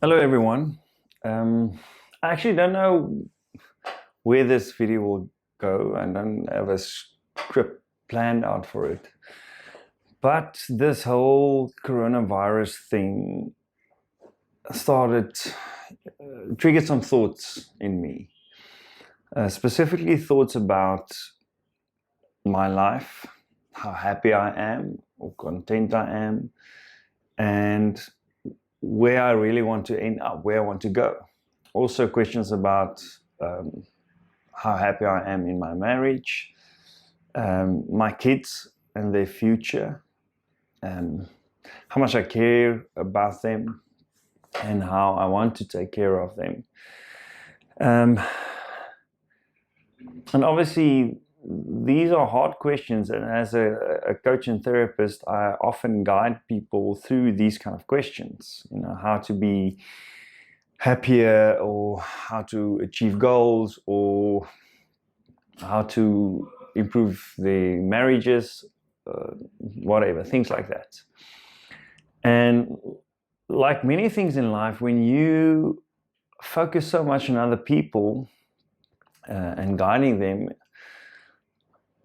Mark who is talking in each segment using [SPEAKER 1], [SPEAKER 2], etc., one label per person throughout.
[SPEAKER 1] Hello everyone. I actually don't know where this video will go. I don't have a script planned out for it. But this whole coronavirus thing triggered some thoughts in me. Specifically thoughts about my life, how happy I am or content I am, and where I really want to end up, where I want to go. Also questions about how happy I am in my marriage, my kids and their future, how much I care about them, and how I want to take care of them. And obviously, these are hard questions, and as a coach and therapist, I often guide people through these kind of questions. How to be happier, or how to achieve goals, or how to improve their marriages, whatever, things like that. And like many things in life, when you focus so much on other people and guiding them,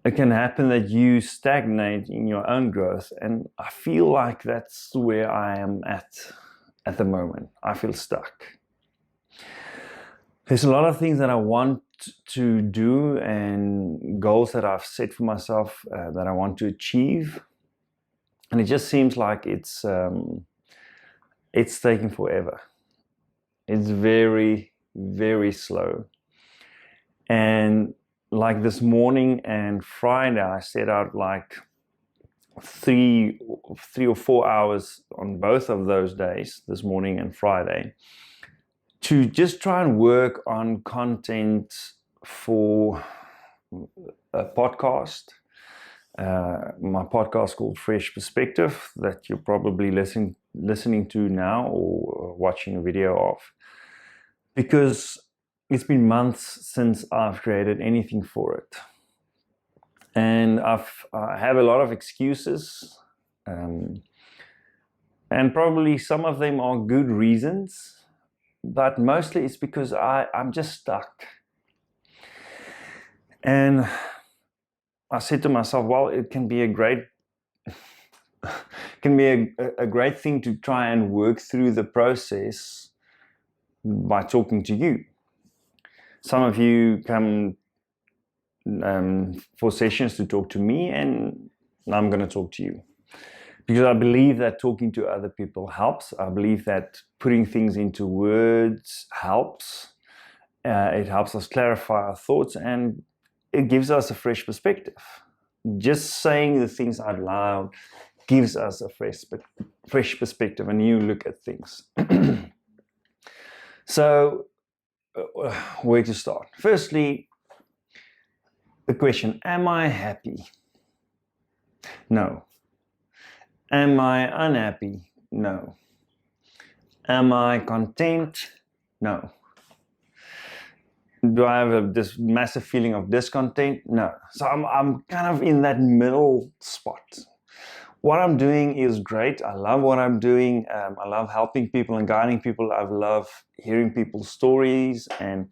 [SPEAKER 1] it can happen that you stagnate in your own growth. And I feel like that's where I am at the moment. I feel stuck. There's a lot of things that I want to do and goals that I've set for myself that I want to achieve. And it just seems like it's taking forever. It's very, very slow. And like this morning and Friday, I set out like three or 4 hours on both of those days, this morning and Friday, to just try and work on content for a podcast. My podcast called Fresh Perspective that you're probably listening to now or watching a video of, because it's been months since I've created anything for it, and I have a lot of excuses, and probably some of them are good reasons, but mostly it's because I'm just stuck. And I said to myself, well, it can be a great thing to try and work through the process by talking to you. Some of you come for sessions to talk to me, and I'm going to talk to you. Because I believe that talking to other people helps. I believe that putting things into words helps. It helps us clarify our thoughts, and it gives us a fresh perspective. Just saying the things out loud gives us a fresh perspective, a new look at things. So, where to start? Firstly, the question, am I happy? No. Am I unhappy? No. Am I content? No. Do I have this massive feeling of discontent? No. So I'm kind of in that middle spot. What I'm doing is great. I love what I'm doing. I love helping people and guiding people. I love hearing people's stories and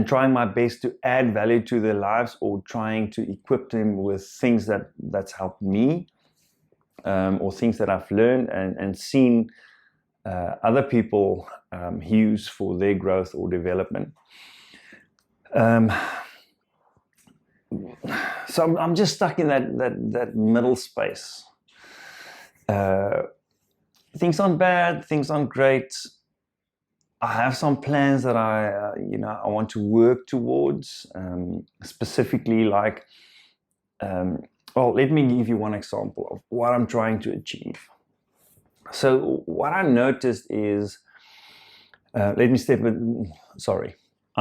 [SPEAKER 1] trying my best to add value to their lives, or trying to equip them with things that's helped me, or things that I've learned and seen other people use for their growth or development. So I'm just stuck in that middle space. Things aren't bad, things aren't great. I have some plans that I want to work towards, specifically like, well, let me give you one example of what I'm trying to achieve. So what I noticed is, I'm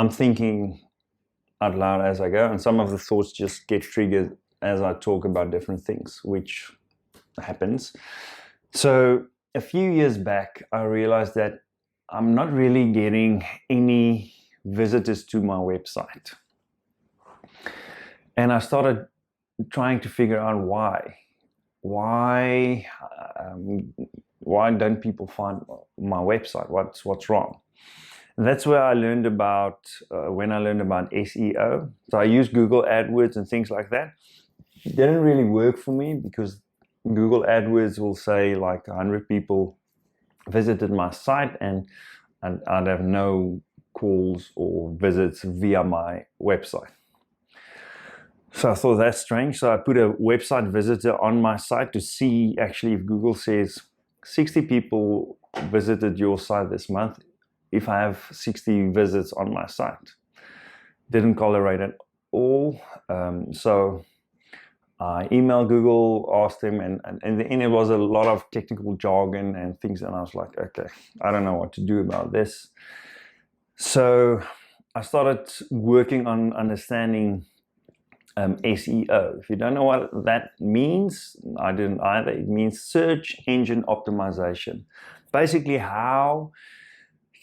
[SPEAKER 1] thinking out loud as I go, and some of the thoughts just get triggered as I talk about different things, which happens. So a few years back, I realized that I'm not really getting any visitors to my website. And I started trying to figure out why. Why don't people find my website? What's wrong? And that's where I learned about, when I learned about SEO. So I use Google AdWords and things like that. It didn't really work for me because Google AdWords will say like 100 people visited my site and I'd have no calls or visits via my website. So I thought that's strange. So I put a website visitor on my site to see actually if Google says 60 people visited your site this month, if I have 60 visits on my site. Didn't correlate at all. So I emailed Google, asked them, and in the end it was a lot of technical jargon and things, and I was like, okay, I don't know what to do about this. So I started working on understanding SEO. If you don't know what that means, I didn't either. It means search engine optimization. Basically, how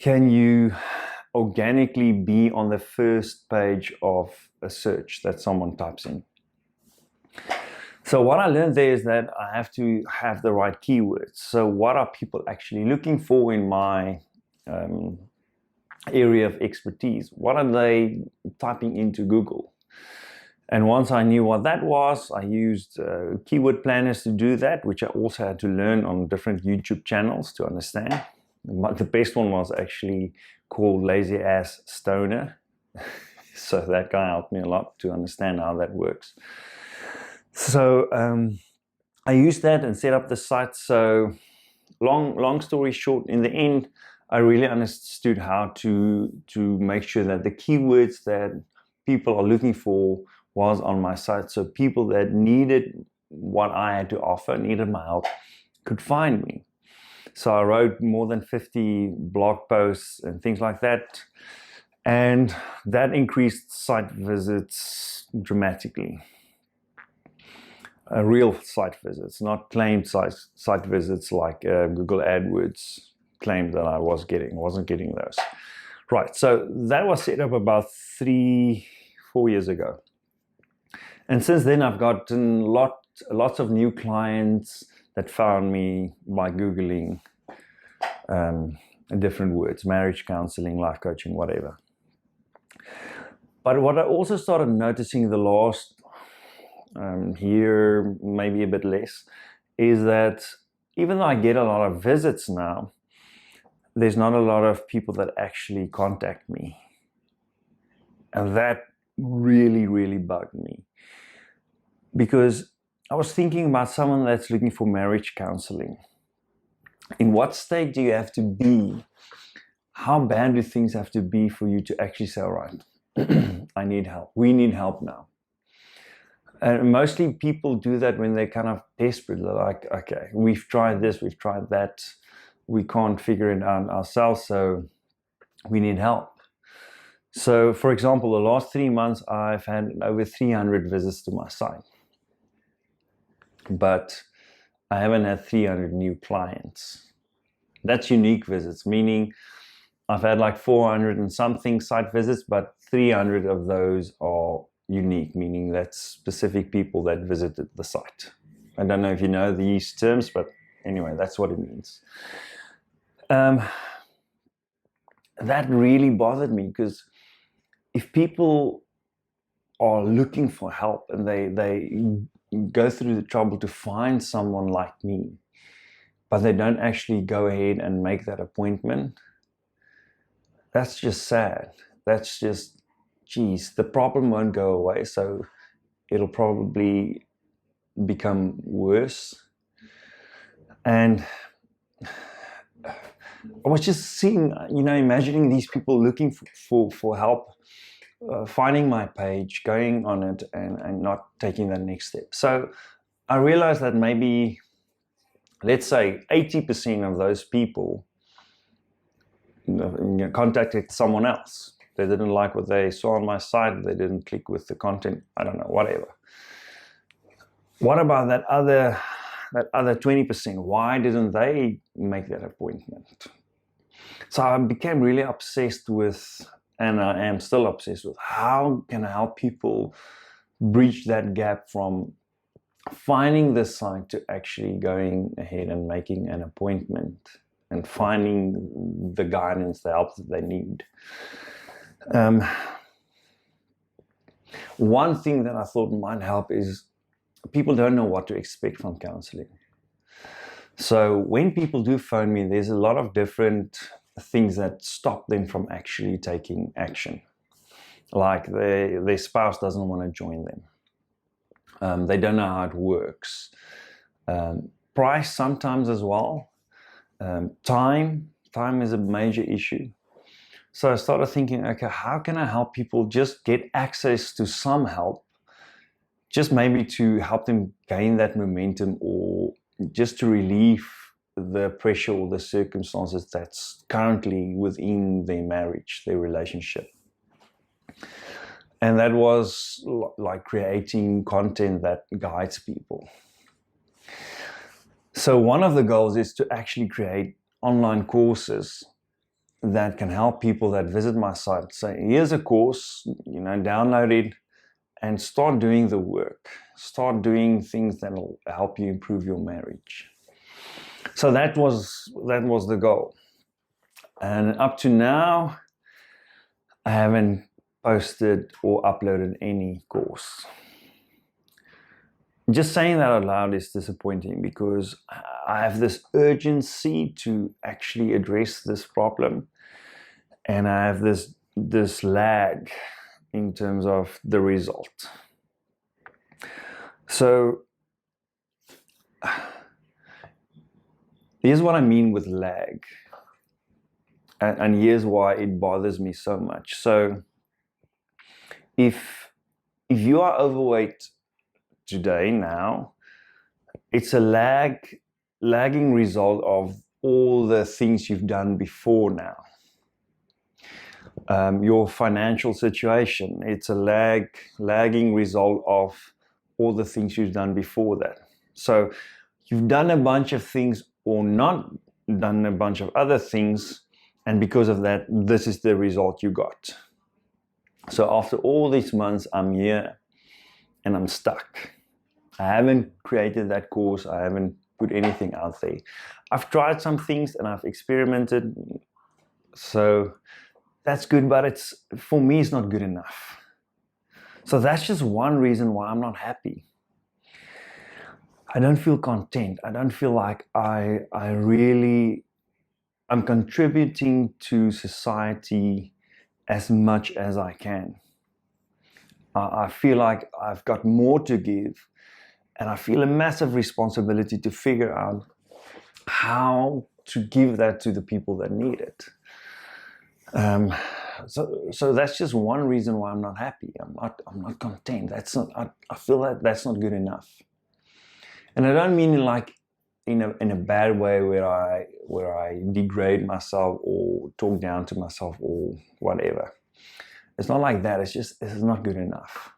[SPEAKER 1] can you organically be on the first page of a search that someone types in? So what I learned there is that I have to have the right keywords. So what are people actually looking for in my area of expertise? What are they typing into Google? And once I knew what that was, I used keyword planners to do that, which I also had to learn on different YouTube channels to understand. The best one was actually called Lazy Ass Stoner. So that guy helped me a lot to understand how that works. So I used that and set up the site. So long story short, in the end, I really understood how to make sure that the keywords that people are looking for was on my site. So people that needed what I had to offer, needed my help, could find me. So I wrote more than 50 blog posts and things like that. And that increased site visits dramatically. Real site visits, not claimed site visits like Google AdWords claimed that I wasn't getting those. Right, so that was set up about 3-4 years ago. And since then I've gotten lots of new clients that found me by Googling different words, marriage counseling, life coaching, whatever. But what I also started noticing the last year, maybe a bit less, is that even though I get a lot of visits now, there's not a lot of people that actually contact me. And that really, really bugged me. Because I was thinking about someone that's looking for marriage counseling. In what state do you have to be? How bad do things have to be for you to actually say, all right, I need help. We need help now. And mostly people do that when they're kind of desperate. They're like, okay, we've tried this, we've tried that. We can't figure it out ourselves, so we need help. So, for example, the last 3 months, I've had over 300 visits to my site. But I haven't had 300 new clients. That's unique visits, meaning I've had like 400 and something site visits, but 300 of those are unique, meaning that's specific people that visited the site. I don't know if you know these terms, but anyway, that's what it means. That really bothered me, because if people are looking for help and they go through the trouble to find someone like me, but they don't actually go ahead and make that appointment, that's just sad. That's just, geez, the problem won't go away, so it'll probably become worse. And I was just seeing, imagining these people looking for help, finding my page, going on it, and not taking the next step. So I realized that maybe, let's say 80% of those people contacted someone else. They didn't like what they saw on my site. They didn't click with the content. I don't know, whatever. What about that other 20%? Why didn't they make that appointment? So I became really obsessed with, and I am still obsessed with, how can I help people bridge that gap from finding the site to actually going ahead and making an appointment and finding the guidance, the help that they need. One thing that I thought might help is people don't know what to expect from counseling. So when people do phone me, there's a lot of different things that stop them from actually taking action. Like their spouse doesn't want to join them. They don't know how it works. Price sometimes as well. Time is a major issue. So I started thinking, okay, how can I help people just get access to some help, just maybe to help them gain that momentum, or just to relieve the pressure or the circumstances that's currently within their marriage, their relationship. And that was like creating content that guides people. So one of the goals is to actually create online courses that can help people that visit my site. So here's a course, download it and start doing the work. Start doing things that will help you improve your marriage. So that was the goal. And up to now, I haven't posted or uploaded any course. Just saying that out loud is disappointing because I have this urgency to actually address this problem, and I have this lag in terms of the result. So here's what I mean with lag, and here's why it bothers me so much. So if you are overweight today now, it's a lagging result of all the things you've done before now. Your financial situation, it's a lagging result of all the things you've done before that. So you've done a bunch of things or not done a bunch of other things, and because of that, this is the result you got. So after all these months, I'm here and I'm stuck. I haven't created that course. I haven't put anything out there. I've tried some things and I've experimented. So that's good, but for me, it's not good enough. So that's just one reason why I'm not happy. I don't feel content. I don't feel like I'm contributing to society as much as I can. I feel like I've got more to give, and I feel a massive responsibility to figure out how to give that to the people that need it. So that's just one reason why I'm not happy. I'm not content. I feel that that's not good enough. And I don't mean like in a bad way where I degrade myself or talk down to myself or whatever. It's not like that. It's just, this is not good enough.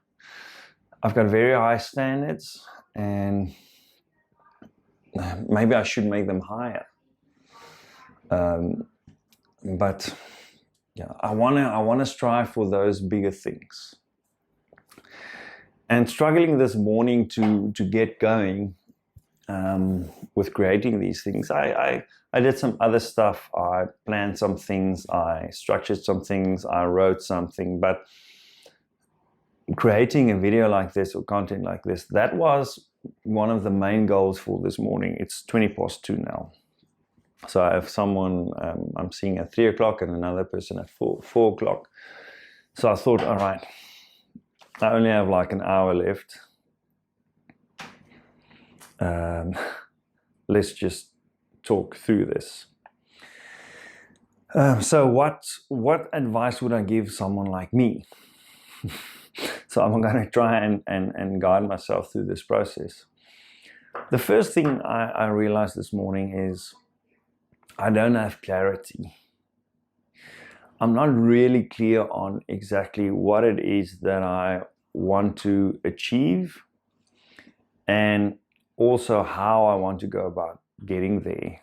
[SPEAKER 1] I've got very high standards, and maybe I should make them higher. But yeah, I wanna strive for those bigger things. And struggling this morning to get going with creating these things, I did some other stuff. I planned some things, I structured some things, I wrote something, but creating a video like this or content like this, that was one of the main goals for this morning. It's 2:20 now. So I have someone I'm seeing at 3 o'clock and another person at 4 o'clock. So I thought, all right, I only have like an hour left. Let's just talk through this. So what advice would I give someone like me? So I'm going to try and guide myself through this process. The first thing I realized this morning is I don't have clarity. I'm not really clear on exactly what it is that I want to achieve, and also how I want to go about getting there,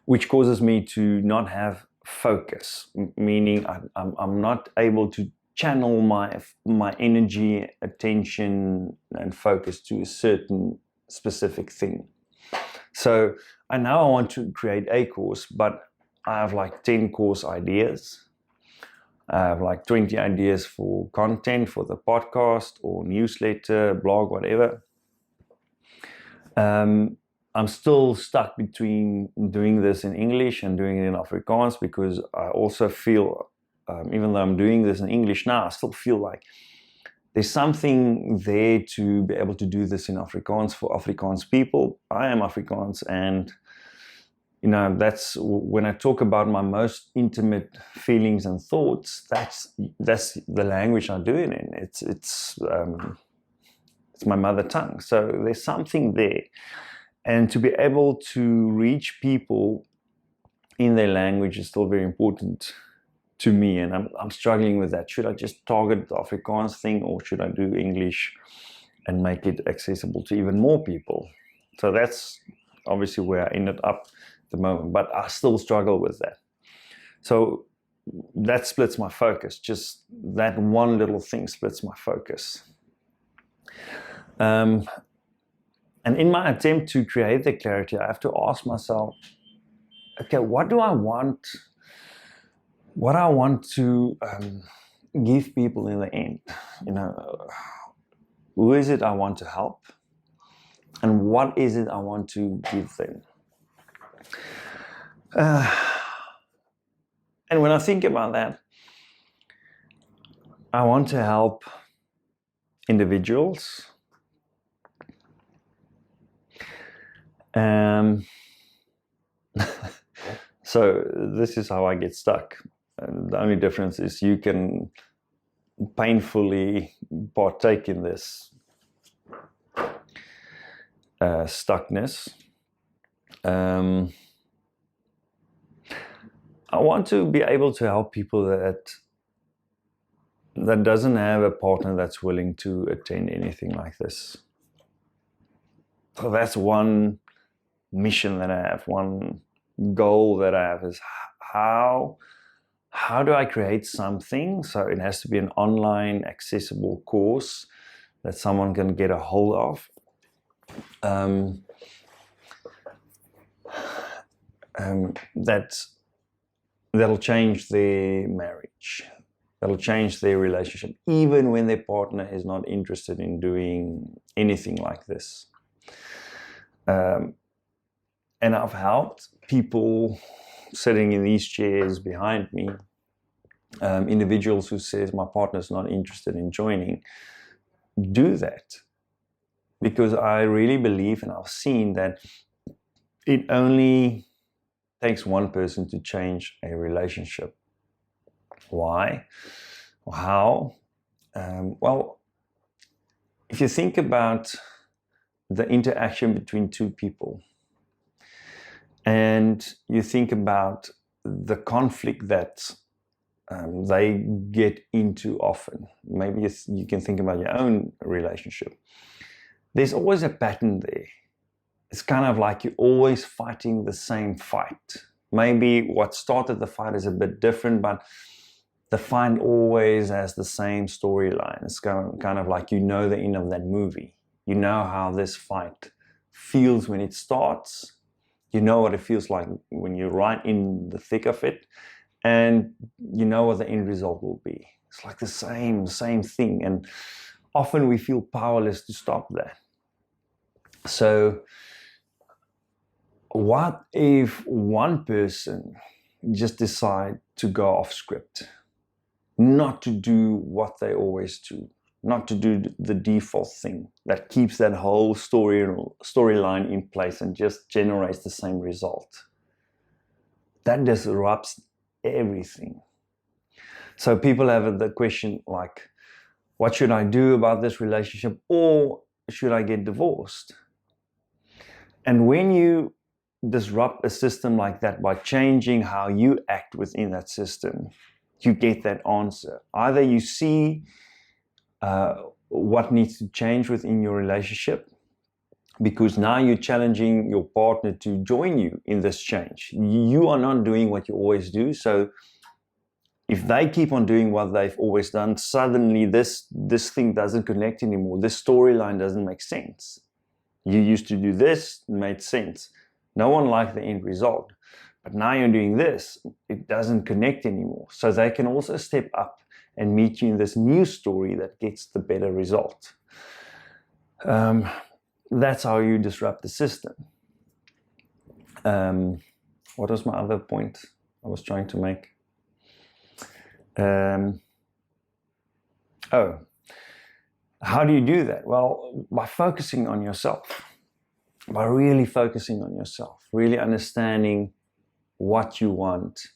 [SPEAKER 1] which causes me to not have focus, meaning I'm not able channel my energy, attention, and focus to a certain specific thing. So I want to create a course, but I have like 10 course ideas. I have like 20 ideas for content for the podcast or newsletter, blog, whatever. I'm still stuck between doing this in English and doing it in Afrikaans, because I also feel, even though I'm doing this in English now, I still feel like there's something there to be able to do this in Afrikaans for Afrikaans people. I am Afrikaans, and that's when I talk about my most intimate feelings and thoughts. That's the language I do it in. It's my mother tongue. So there's something there, and to be able to reach people in their language is still very important to me, and I'm struggling with that. Should I just target the Afrikaans thing, or should I do English and make it accessible to even more people? So that's obviously where I ended up at the moment, but I still struggle with that. So that splits my focus. Just that one little thing splits my focus. And in my attempt to create the clarity, I have to ask myself, okay, what do I want? What I want to give people in the end? Who is it I want to help? And what is it I want to give them? And when I think about that, I want to help individuals. So this is how I get stuck. The only difference is you can painfully partake in this stuckness. I want to be able to help people that doesn't have a partner that's willing to attend anything like this. So that's one mission that I have, one goal that I have, is how do I create something? So it has to be an online accessible course that someone can get a hold of. That'll change their marriage. That'll change their relationship, even when their partner is not interested in doing anything like this. And I've helped people sitting in these chairs behind me, individuals who says my partner's not interested in joining, do that. Because I really believe, and I've seen, that it only takes one person to change a relationship. Why? How? Well, if you think about the interaction between two people, and you think about the conflict that they get into often, maybe you can think about your own relationship. There's always a pattern there. It's kind of like you're always fighting the same fight. Maybe what started the fight is a bit different, but the fight always has the same storyline. It's kind of like the end of that movie. You know how this fight feels when it starts. You know what it feels like when you're right in the thick of it, and you know what the end result will be. It's like the same thing, and often we feel powerless to stop that. So what if one person just decide to go off script, not to do what they always do, not to do the default thing that keeps that whole storyline in place and just generates the same result? That disrupts everything. So people have the question like, what should I do about this relationship, or should I get divorced? And when you disrupt a system like that by changing how you act within that system, you get that answer. Either you see what needs to change within your relationship, because now you're challenging your partner to join you in this change. You are not doing what you always do, so if they keep on doing what they've always done, suddenly this thing doesn't connect anymore. This storyline doesn't make sense. You used to do this, it made sense. No one liked the end result. But now you're doing this, it doesn't connect anymore. So they can also step up and meet you in this new story that gets the better result. That's how you disrupt the system. What was my other point I was trying to make? How do you do that? Well, by focusing on yourself, by really focusing on yourself, really understanding what you want,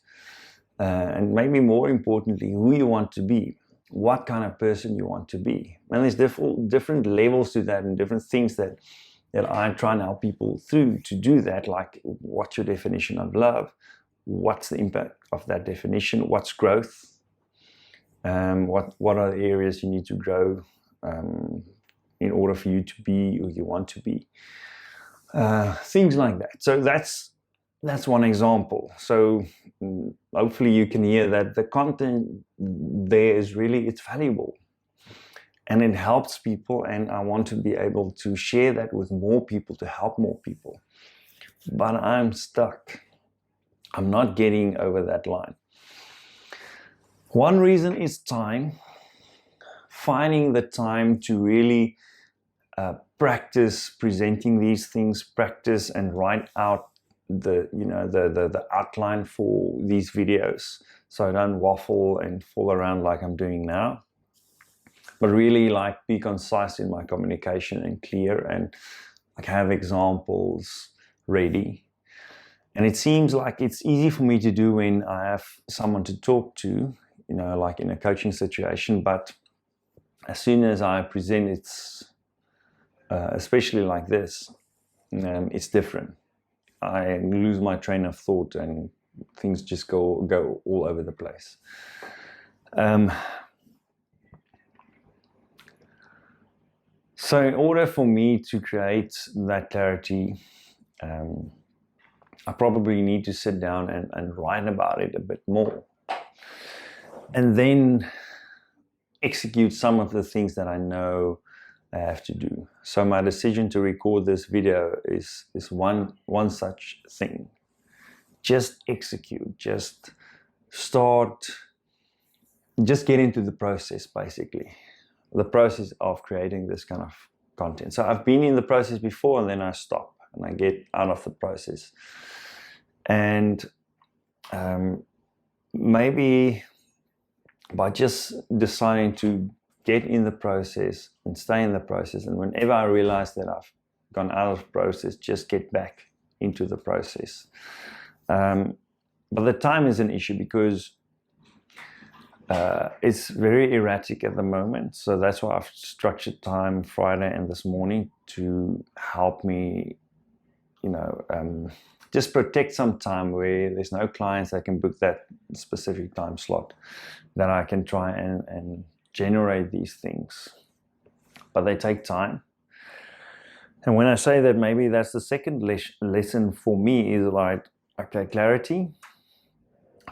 [SPEAKER 1] and maybe more importantly, who you want to be, what kind of person you want to be. And there's different levels to that and different things that I try and help people through to do that, like what's your definition of love? What's the impact of that definition? What's growth? What are the areas you need to grow in order for you to be who you want to be? Things like that. So that's one example. So hopefully you can hear that the content there is really, it's valuable and it helps people, and I want to be able to share that with more people, to help more people. But I'm stuck. I'm not getting over that line. One reason is time. Finding the time to really practice presenting these things, practice and write out the outline for these videos, so I don't waffle and fall around like I'm doing now, but really like be concise in my communication and clear, and like have examples ready. And it seems like it's easy for me to do when I have someone to talk to, like in a coaching situation, but as soon as I present, it's especially like this, it's different. I lose my train of thought and things just go all over the place. So in order for me to create that clarity, I probably need to sit down and write about it a bit more, and then execute some of the things that I know I have to do. So my decision to record this video is one such thing. Just execute, just start, just get into the process, basically. The process of creating this kind of content. So I've been in the process before, and then I stop and I get out of the process. And maybe by just deciding to get in the process and stay in the process, and whenever I realize that I've gone out of the process, just get back into the process. But the time is an issue because it's very erratic at the moment. So that's why I've structured time Friday and this morning to help me, just protect some time where there's no clients that can book that specific time slot, that I can try and generate these things. But they take time. And when I say that, maybe that's the second lesson for me is like, okay, clarity,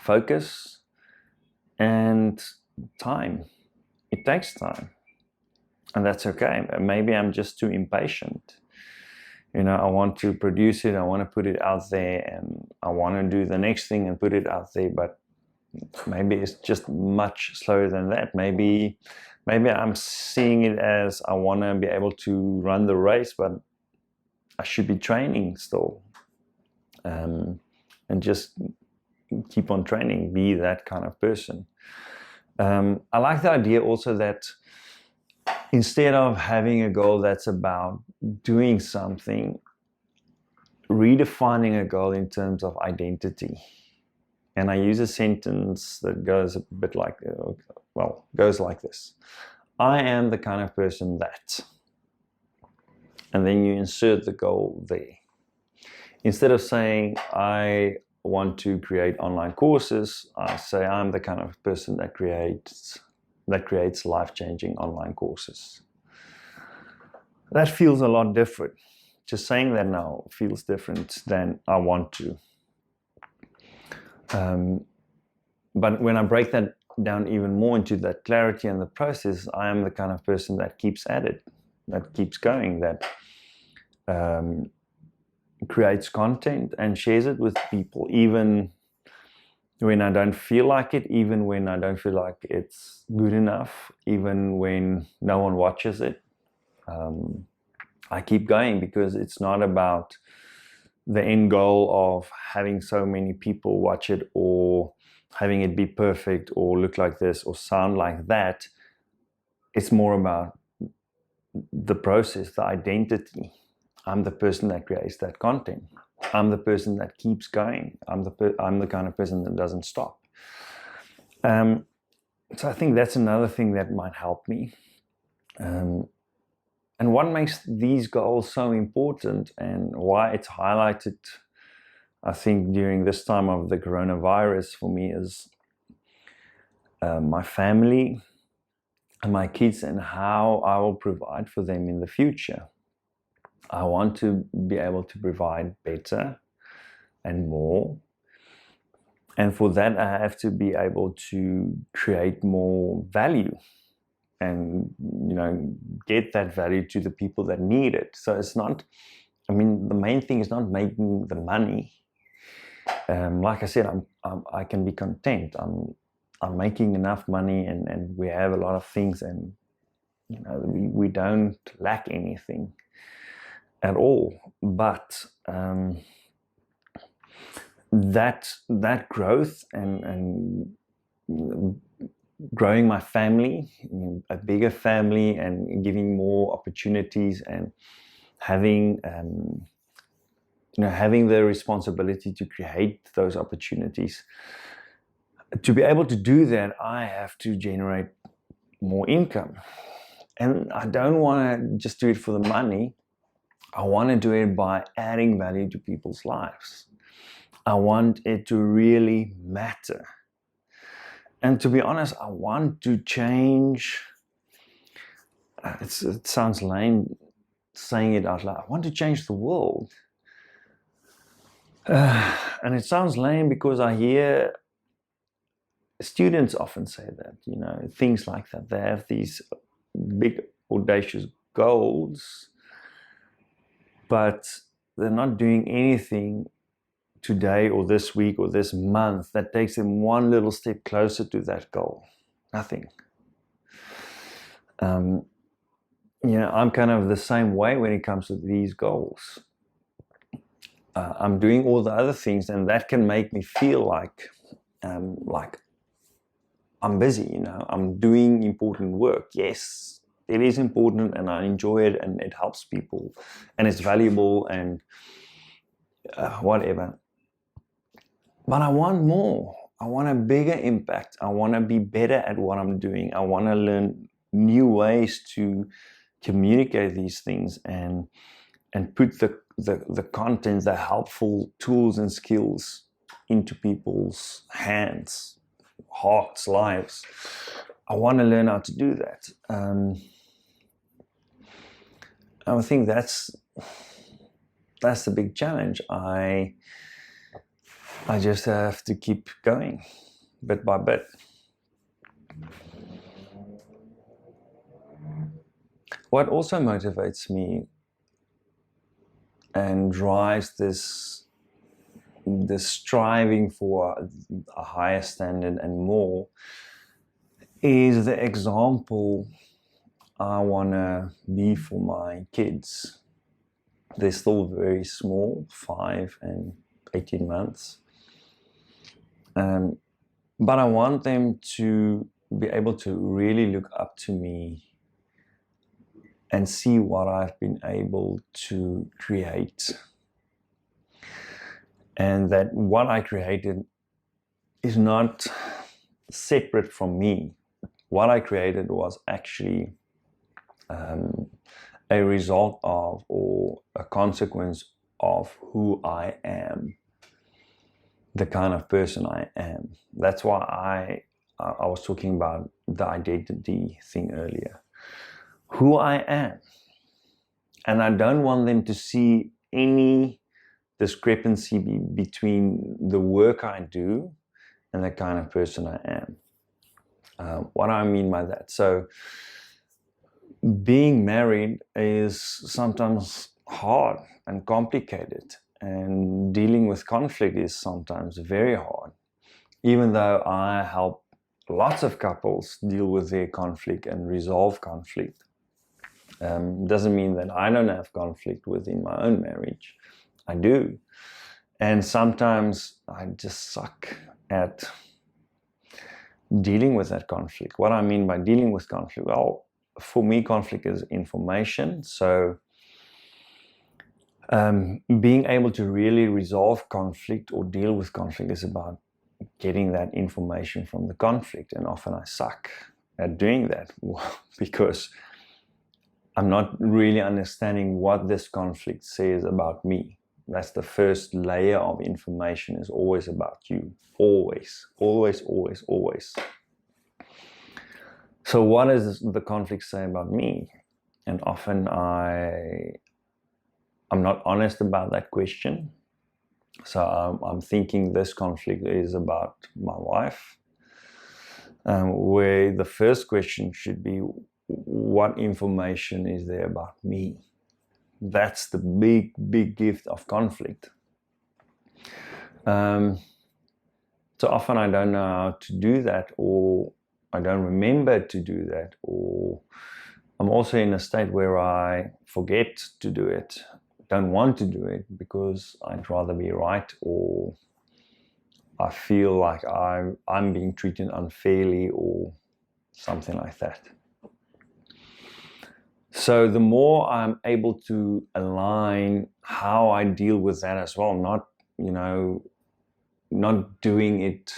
[SPEAKER 1] focus, and time. It takes time. And that's okay. Maybe I'm just too impatient. I want to produce it, I want to put it out there, and I want to do the next thing and put it out there, but maybe it's just much slower than that. Maybe I'm seeing it as I want to be able to run the race, but I should be training still, and just keep on training, be that kind of person. I like the idea also that instead of having a goal that's about doing something, redefining a goal in terms of identity. And I use a sentence that goes a bit like, goes like this. I am the kind of person that. And then you insert the goal there. Instead of saying, I want to create online courses, I say, I'm the kind of person that creates life-changing online courses. That feels a lot different. Just saying that now feels different than I want to. But when I break that down even more into that clarity and the process, I am the kind of person that keeps at it, that keeps going, that creates content and shares it with people, even when I don't feel like it, even when I don't feel like it's good enough, even when no one watches it. I keep going because it's not about the end goal of having so many people watch it or having it be perfect or look like this or sound like that. It's more about the process, the identity. I'm the person that creates that content. I'm the person that keeps going. I'm the kind of person that doesn't stop. So I think that's another thing that might help me. And what makes these goals so important and why it's highlighted, I think, during this time of the coronavirus for me is my family and my kids and how I will provide for them in the future. I want to be able to provide better and more. And for that, I have to be able to create more value and, get that value to the people that need it. So it's not, the main thing is not making the money. Like I said, I can be content. I'm making enough money and we have a lot of things and, we don't lack anything at all. But that growth and growing my family, a bigger family, and giving more opportunities and having having the responsibility to create those opportunities. To be able to do that, I have to generate more income. And I don't want to just do it for the money. I want to do it by adding value to people's lives. I want it to really matter. And to be honest, I want to change. It sounds lame saying it out loud. I want to change the world. And it sounds lame because I hear students often say that, things like that. They have these big, audacious goals, but they're not doing anything today or this week or this month that takes them one little step closer to that goal. Nothing. I'm kind of the same way when it comes to these goals. I'm doing all the other things, and that can make me feel like I'm busy. I'm doing important work. Yes, it is important, and I enjoy it, and it helps people, and it's valuable, and whatever. But I want more. I want a bigger impact. I want to be better at what I'm doing. I want to learn new ways to communicate these things and put the content, the helpful tools and skills into people's hands, hearts, lives. I want to learn how to do that. I think that's the big challenge. I just have to keep going, bit by bit. What also motivates me and drives this striving for a higher standard and more is the example I want to be for my kids. They're still very small, 5 and 18 months. But I want them to be able to really look up to me and see what I've been able to create. And that what I created is not separate from me. What I created was actually a result of or a consequence of who I am, the kind of person I am. That's why I was talking about the identity thing earlier. Who I am. And I don't want them to see any discrepancy between the work I do and the kind of person I am. What do I mean by that? So being married is sometimes hard and complicated, and dealing with conflict is sometimes very hard. Even though I help lots of couples deal with their conflict and resolve conflict, doesn't mean that I don't have conflict within my own marriage. I do. And sometimes I just suck at dealing with that conflict. What I mean by dealing with conflict, well, for me, conflict is information. So being able to really resolve conflict or deal with conflict is about getting that information from the conflict. And often I suck at doing that because I'm not really understanding what this conflict says about me. That's the first layer of information, is always about you. Always, always, always, always. So what does the conflict say about me? And often I'm not honest about that question. So I'm thinking this conflict is about my wife, where the first question should be, what information is there about me? That's the big, big gift of conflict. So often I don't know how to do that, or I don't remember to do that, or I'm also in a state where I forget to do it, don't want to do it because I'd rather be right, or I feel like I'm being treated unfairly or something like that. So the more I'm able to align how I deal with that as well, not doing it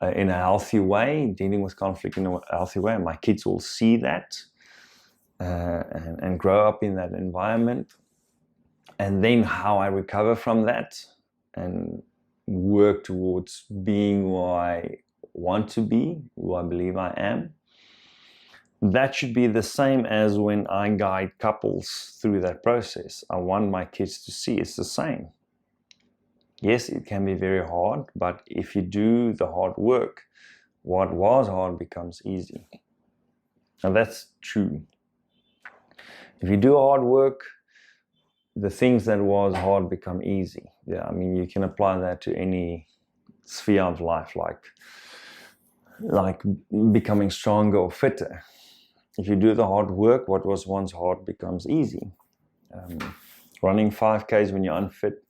[SPEAKER 1] in a healthy way, dealing with conflict in a healthy way. And my kids will see that and grow up in that environment. And then how I recover from that and work towards being who I want to be, who I believe I am. That should be the same as when I guide couples through that process. I want my kids to see it's the same. Yes, it can be very hard, but if you do the hard work, what was hard becomes easy. And that's true. If you do hard work, the things that was hard become easy. Yeah, I mean, you can apply that to any sphere of life, like becoming stronger or fitter. If you do the hard work, what was once hard becomes easy. Running 5Ks when you're unfit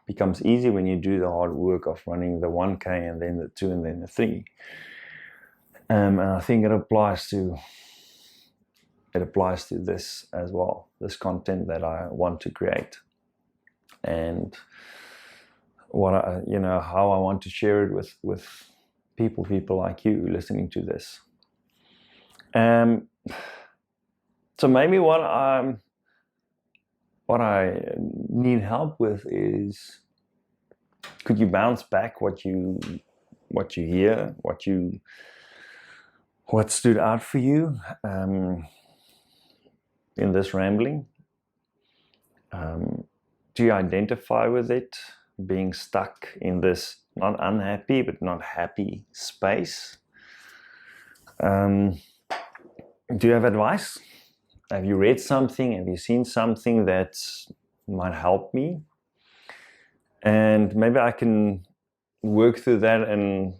[SPEAKER 1] becomes easy when you do the hard work of running the 1K and then the 2 and then the 3. And I think it applies to this as well, this content that I want to create, and how I want to share it with people like you listening to this. So maybe what I need help with is, could you bounce back what you hear, what stood out for you in this rambling? Do you identify with it, being stuck in this not unhappy but not happy space? Do you have advice? Have you read something? Have you seen something that might help me? And maybe I can work through that and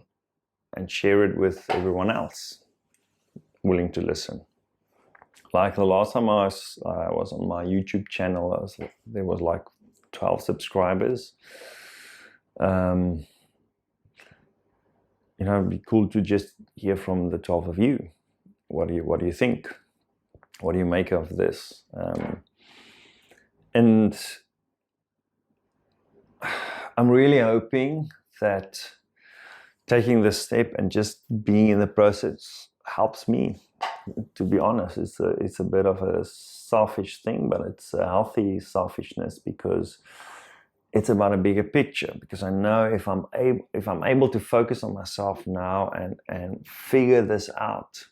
[SPEAKER 1] share it with everyone else willing to listen. Like the last time I was on my YouTube channel, there was like 12 subscribers. It'd be cool to just hear from the 12 of you. What do you think? What do you make of this? And I'm really hoping that taking this step and just being in the process helps me. To be honest, it's a bit of a selfish thing, but it's a healthy selfishness because it's about a bigger picture. Because I know if I'm able to focus on myself now and figure this out,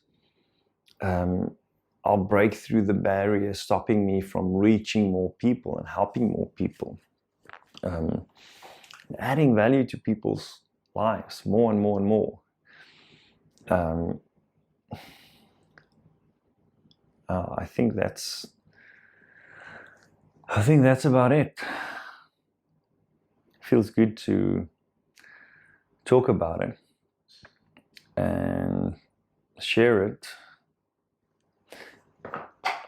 [SPEAKER 1] I'll break through the barriers stopping me from reaching more people and helping more people, adding value to people's lives more and more and more. I think that's about it. Feels good to talk about it and share it.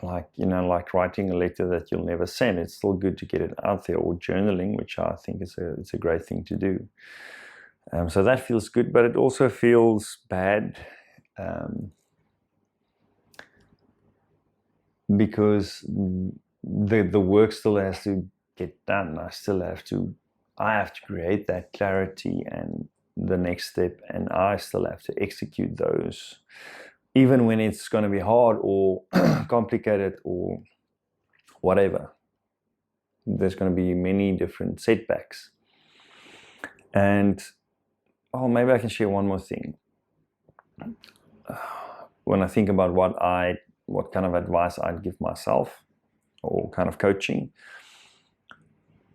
[SPEAKER 1] Like writing a letter that you'll never send. It's still good to get it out there, or journaling, which I think is a great thing to do. So that feels good, but it also feels bad because the work still has to get done. I have to create that clarity and the next step, and I still have to execute those, even when it's going to be hard or complicated or whatever. There's going to be many different setbacks. And maybe I can share one more thing. When I think about what kind of advice I'd give myself, or kind of coaching,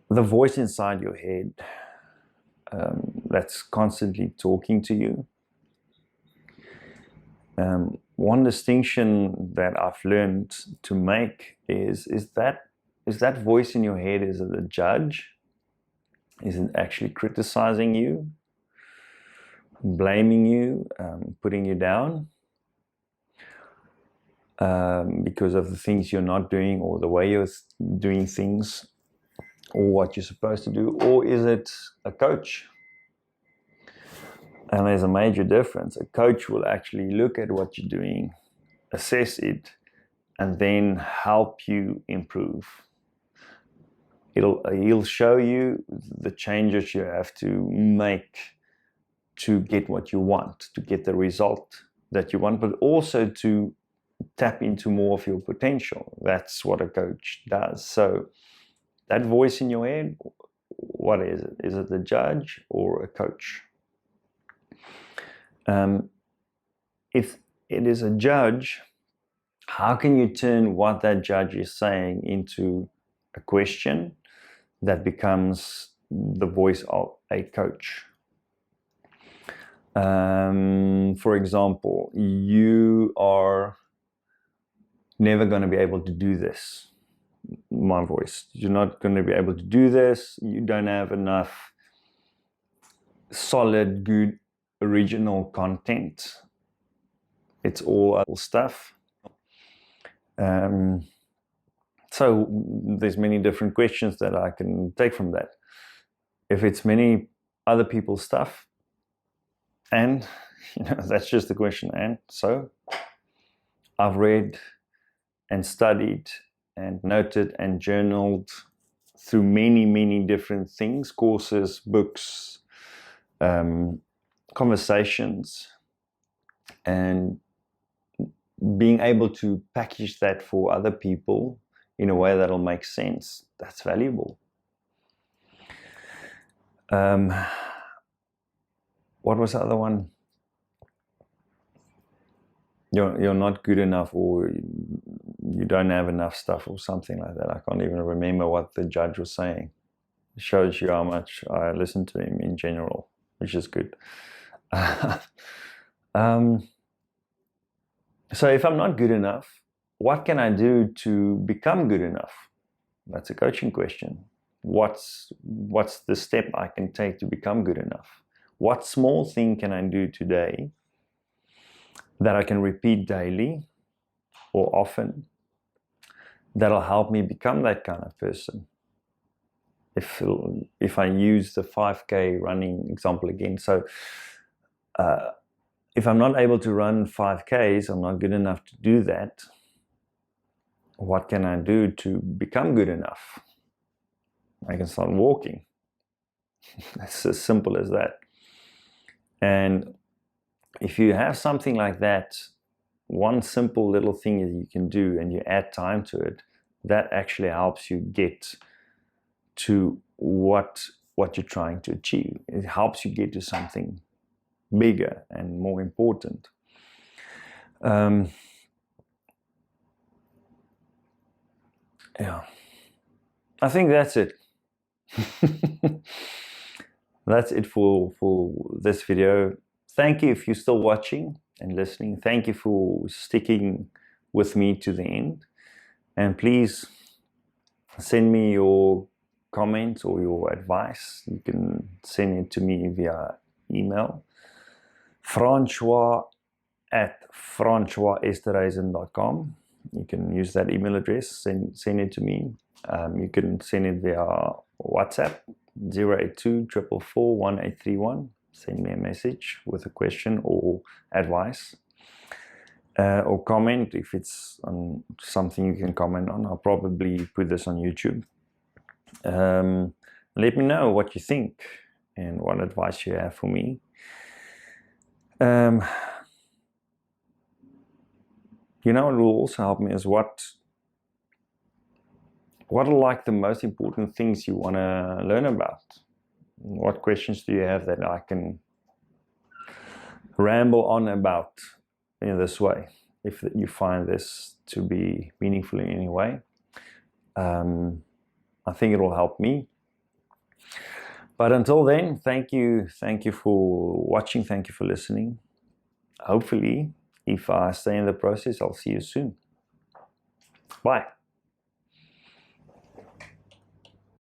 [SPEAKER 1] the voice inside your head that's constantly talking to you. One distinction that I've learned to make is that voice in your head, is it a judge? Is it actually criticizing you, blaming you, putting you down because of the things you're not doing, or the way you're doing things, or what you're supposed to do? Or is it a coach? And there's a major difference. A coach will actually look at what you're doing, assess it, and then help you improve. He'll show you the changes you have to make to get what you want, to get the result that you want, but also to tap into more of your potential. That's what a coach does. So that voice in your head, what is it? Is it the judge or a coach? If it is a judge, how can you turn what that judge is saying into a question that becomes the voice of a coach? For example, you are never going to be able to do this. My voice. You're not going to be able to do this. You don't have enough solid, good, original content. It's all other stuff. So there's many different questions that I can take from that. If it's many other people's stuff, and that's just the question. And so I've read and studied and noted and journaled through many, many different things, courses, books, conversations, and being able to package that for other people in a way that'll make sense. That's valuable. What was the other one? You're not good enough, or you don't have enough stuff, or something like that. I can't even remember what the judge was saying. It shows you how much I listen to him in general, which is good. So if I'm not good enough, what can I do to become good enough? That's a coaching question. What's the step I can take to become good enough? What small thing can I do today that I can repeat daily or often that'll help me become that kind of person? If I use the 5K running example again, so if I'm not able to run 5Ks, I'm not good enough to do that. What can I do to become good enough? I can start walking. It's as simple as that. And if you have something like that, one simple little thing that you can do, and you add time to it, that actually helps you get to what you're trying to achieve. It helps you get to something bigger and more important. Yeah, I think that's it. That's it for this video. Thank you if you're still watching and listening. Thank you for sticking with me to the end. And please send me your comments or your advice. You can send it to me via email. francois@francoisesterhuizen.com. You can use that email address, send it to me. You can send it via WhatsApp, 082 444 1831. Send me a message with a question or advice. Or comment if it's on something you can comment on. I'll probably put this on YouTube. Let me know what you think and what advice you have for me. You know, it will also help me is what are like the most important things you want to learn about? What questions do you have that I can ramble on about in this way, if you find this to be meaningful in any way? I think it will help me. But until then, thank you for watching, thank you for listening. Hopefully, if I stay in the process, I'll see you soon. Bye.